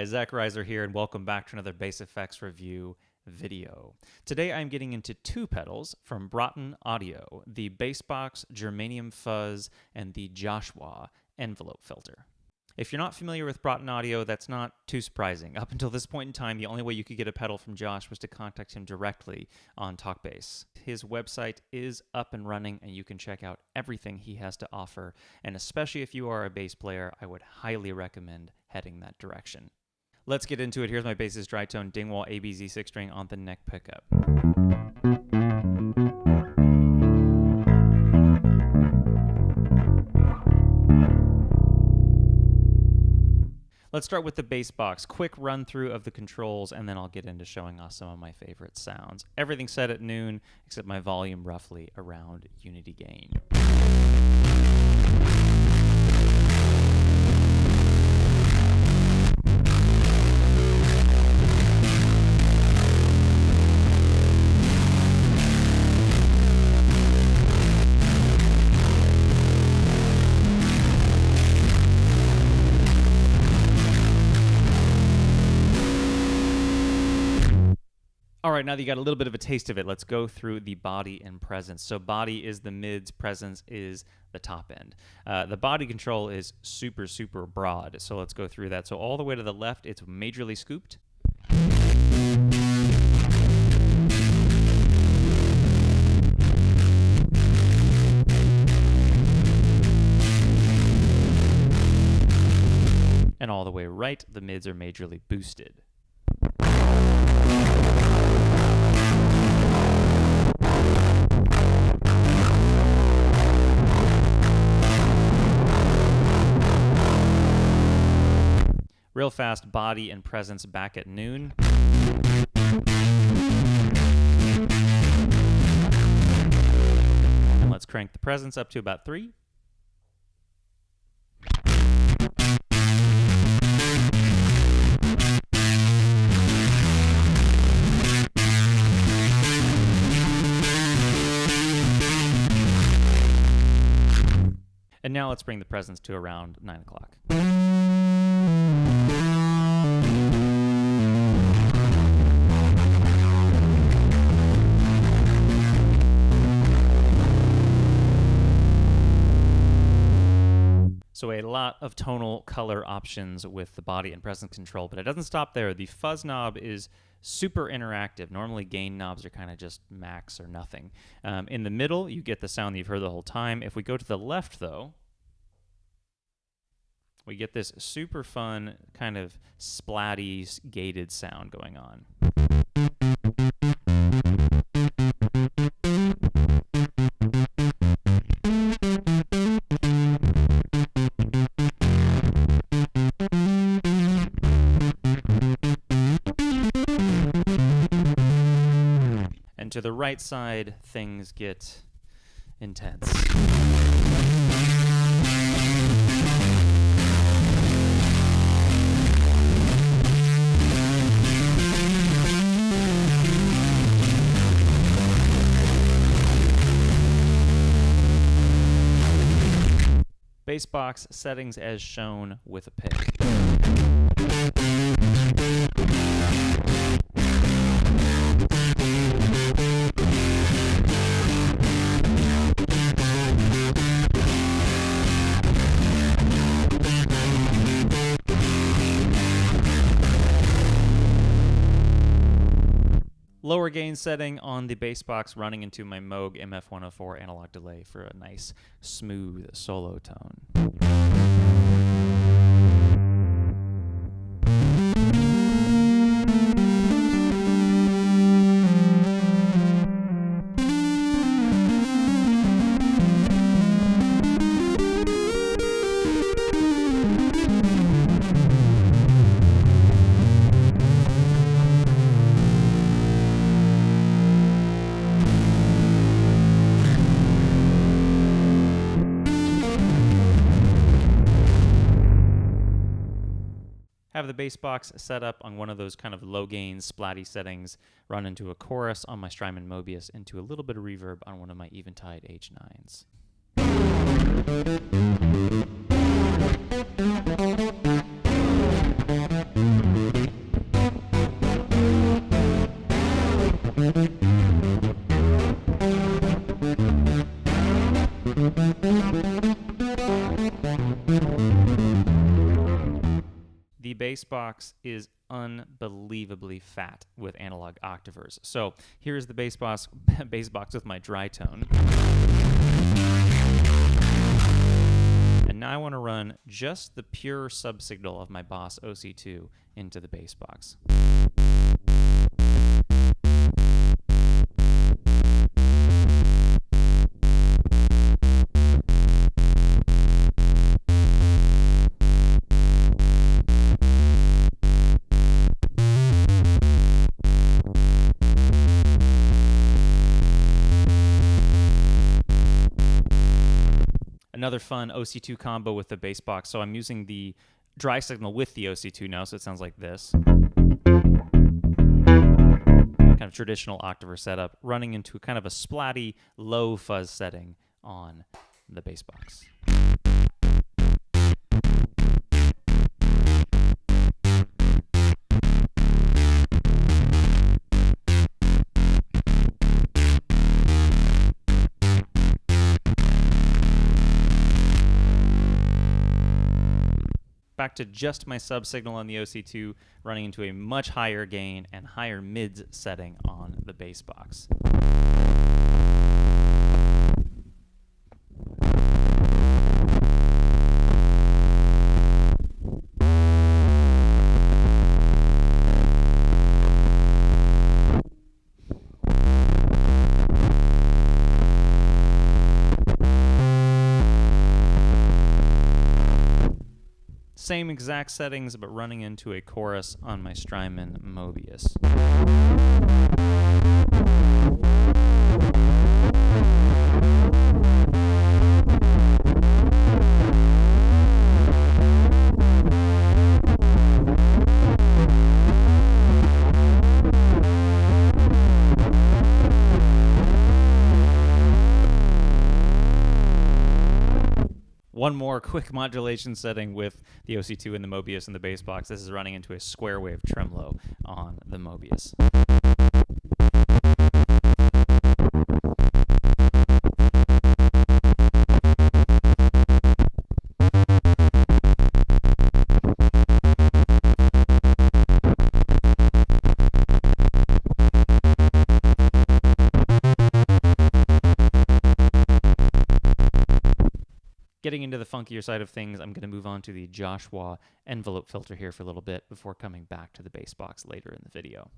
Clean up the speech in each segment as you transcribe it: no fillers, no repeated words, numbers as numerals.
guys, Zach Reiser here, and welcome back to another bass effects review video. Today I'm getting into two pedals from Broughton Audio, the Bassbox Germanium Fuzz and the Joshua envelope filter. If you're not familiar with Broughton Audio, that's not too surprising. Up until this point in time, the only way you could get a pedal from Josh was to contact him directly on TalkBass. His website is up and running, and you can check out everything he has to offer. And especially if you are a bass player, I would highly recommend heading that direction. Let's get into it. Here's my bass's dry tone Dingwall ABZ 6-string on the neck pickup. Let's start with the bass box. Quick run through of the controls, and then I'll get into showing off some of my favorite sounds. Everything's set at noon, except my volume roughly around unity gain. All right, now that you got a little bit of a taste of it, let's go through the body and presence. So body is the mids, presence is the top end. The body control is super, super broad, so let's go through that. So all the way to the left, it's majorly scooped. And all the way right, the mids are majorly boosted. Real fast body and presence back at noon. And let's crank the presence up to about 3. And now let's bring the presence to around 9 o'clock. So a lot of tonal color options with the body and presence control, but it doesn't stop there. The fuzz knob is super interactive. Normally gain knobs are kind of just max or nothing. In the middle, you get the sound that you've heard the whole time. If we go to the left, though, we get this super fun kind of splatty, gated sound going on. And to the right side, things get intense. Bass box settings as shown with a pick. Lower gain setting on the bass box running into my Moog MF104 analog delay for a nice smooth solo tone. Have the bass box set up on one of those kind of low gain splatty settings, run into a chorus on my Strymon Mobius, into a little bit of reverb on one of my Eventide H9s. The bass box is unbelievably fat with analog octavers. So here's the bass box with my dry tone. And now I want to run just the pure subsignal of my Boss OC2 into the bass box. Another fun OC2 combo with the bass box. So I'm using the dry signal with the OC2 now, so it sounds like this. Kind of traditional octaver setup, running into kind of a splatty, low fuzz setting on the bass box. Back to just my sub signal on the OC2, running into a much higher gain and higher mids setting on the bass box. Same exact settings, but running into a chorus on my Strymon Mobius. One more quick modulation setting with the OC2 and the Mobius and the bass box. This is running into a square wave tremolo on the Mobius. Getting into the funkier side of things, I'm going to move on to the Joshua envelope filter here for a little bit before coming back to the bass box later in the video.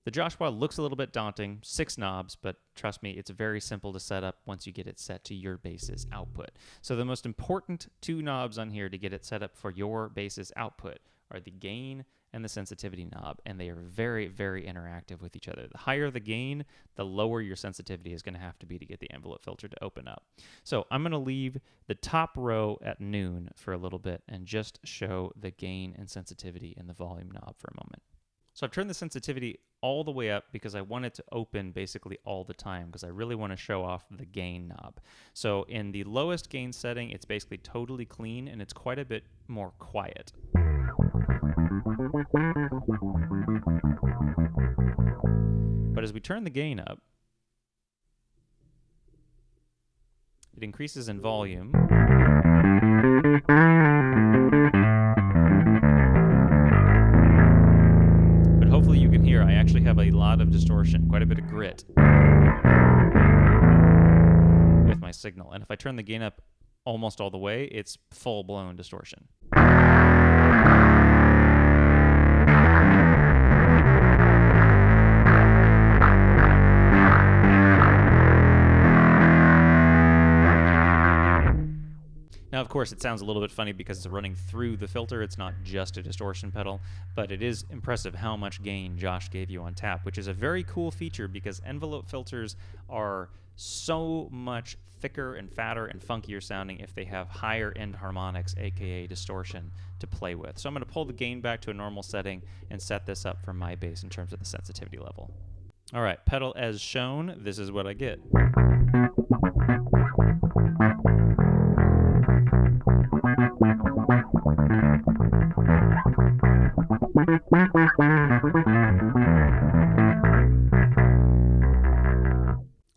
The Joshua looks a little bit daunting, 6 knobs, but trust me, it's very simple to set up once you get it set to your bass's output. So the most important 2 knobs on here to get it set up for your bass's output are the gain and the sensitivity knob, and they are very, very interactive with each other. The higher the gain, the lower your sensitivity is going to have to be to get the envelope filter to open up. So I'm going to leave the top row at noon for a little bit and just show the gain and sensitivity in the volume knob for a moment. So I've turned the sensitivity all the way up because I want it to open basically all the time because I really want to show off the gain knob. So in the lowest gain setting, it's basically totally clean and it's quite a bit more quiet. But as we turn the gain up, it increases in volume. But hopefully you can hear I actually have a lot of distortion, quite a bit of grit with my signal. And if I turn the gain up almost all the way, it's full-blown distortion. Now, of course, it sounds a little bit funny because it's running through the filter. It's not just a distortion pedal, but it is impressive how much gain Josh gave you on tap, which is a very cool feature because envelope filters are so much thicker and fatter and funkier sounding if they have higher end harmonics, aka distortion, to play with. So I'm going to pull the gain back to a normal setting and set this up for my bass in terms of the sensitivity level. All right, pedal as shown, this is what I get.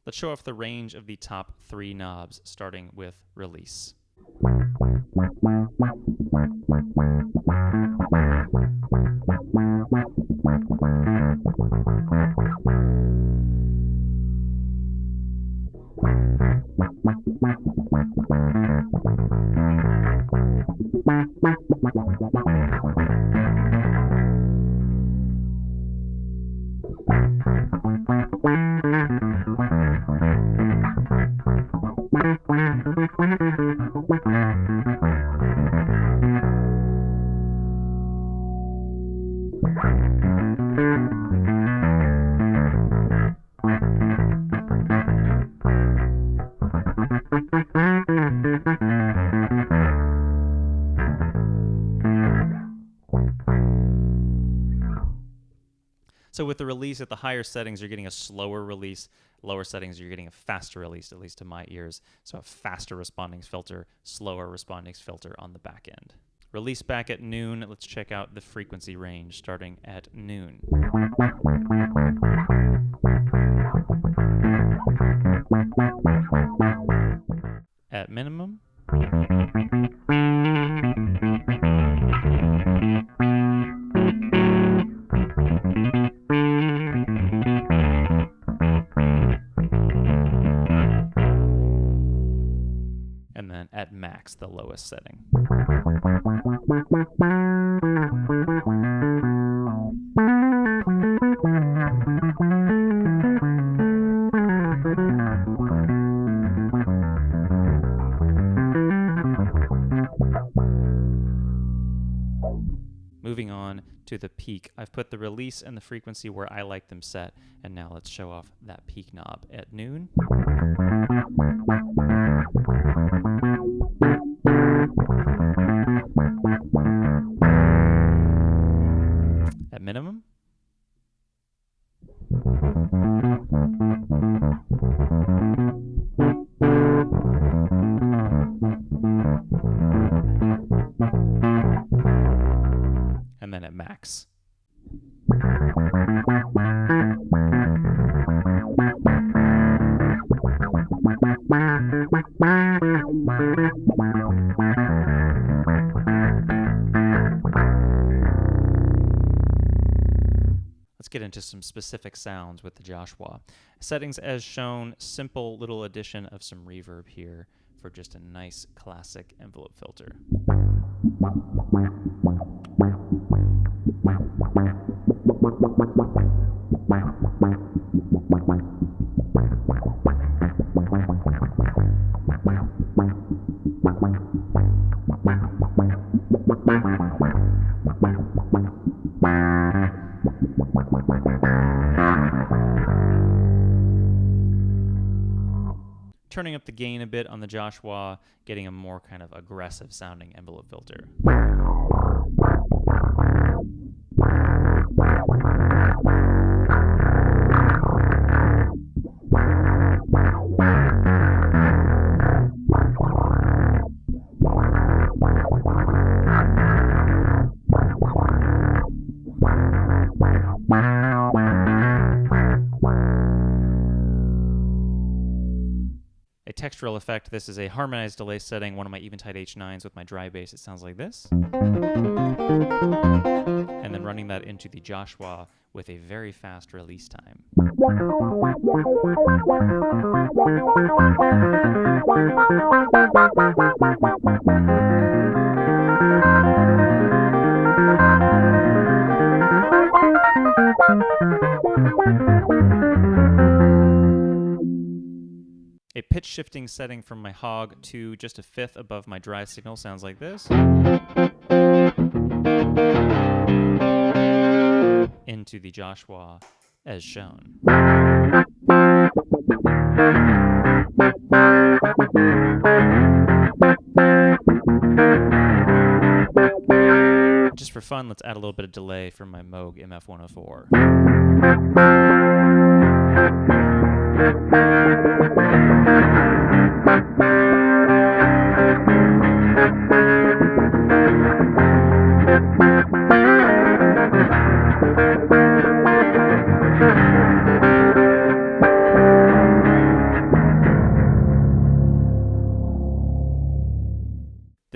Let's show off the range of the top 3 knobs, starting with release. So with the release at the higher settings, you're getting a slower release. Lower settings, you're getting a faster release, at least to my ears. So a faster responding filter, slower responding filter on the back end. Release back at noon. Let's check out the frequency range starting at noon. At minimum. And then at max, the lowest setting. Moving on to the peak. I've put the release and the frequency where I like them set, and now let's show off that peak knob at noon. At minimum. And then at max. Let's get into some specific sounds with the Joshua. Settings as shown, simple little addition of some reverb here for just a nice classic envelope filter. Turning up the gain a bit on the Joshua, getting a more kind of aggressive sounding envelope filter. A textural effect, this is a harmonized delay setting, one of my Eventide H9s with my dry bass. It sounds like this. And then running that into the Joshua with a very fast release time. A pitch shifting setting from my hog to just a fifth above my dry signal sounds like this. Into the Joshua as shown. Just for fun, let's add a little bit of delay from my Moog MF104.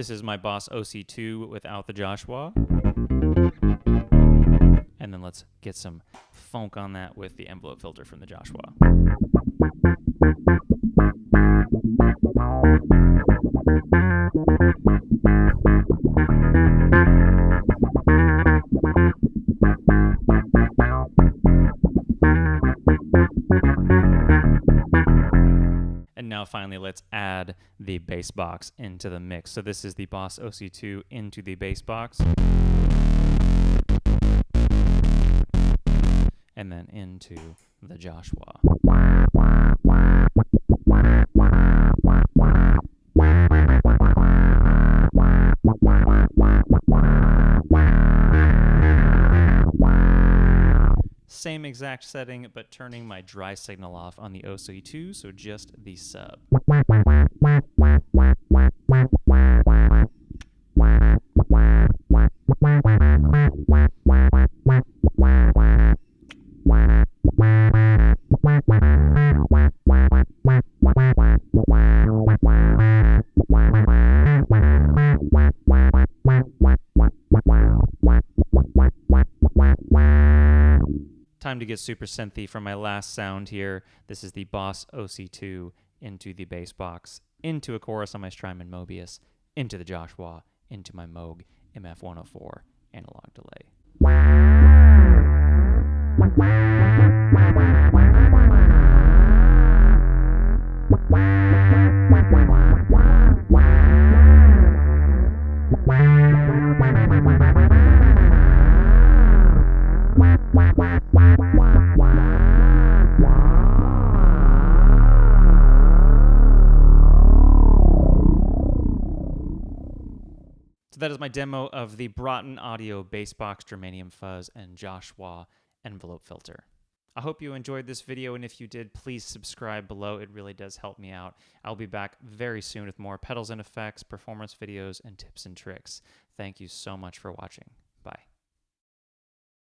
This is my Boss OC2 without the Joshua. And then let's get some funk on that with the envelope filter from the Joshua. And now finally, let's add the bass box into the mix. So this is the Boss OC2 into the bass box. And then into the Joshua. Same exact setting, but turning my dry signal off on the OC2, so just the sub. Time to get super synthy for my last sound here. This is the Boss OC2 into the bass box, into a chorus on my Strymon Mobius, into the Joshua, into my Moog MF104 analog delay. So that is my demo of the Broughton Audio Bassbox, Germanium Fuzz, and Joshua envelope filter. I hope you enjoyed this video, and if you did, please subscribe below. It really does help me out. I'll be back very soon with more pedals and effects, performance videos, and tips and tricks. Thank you so much for watching.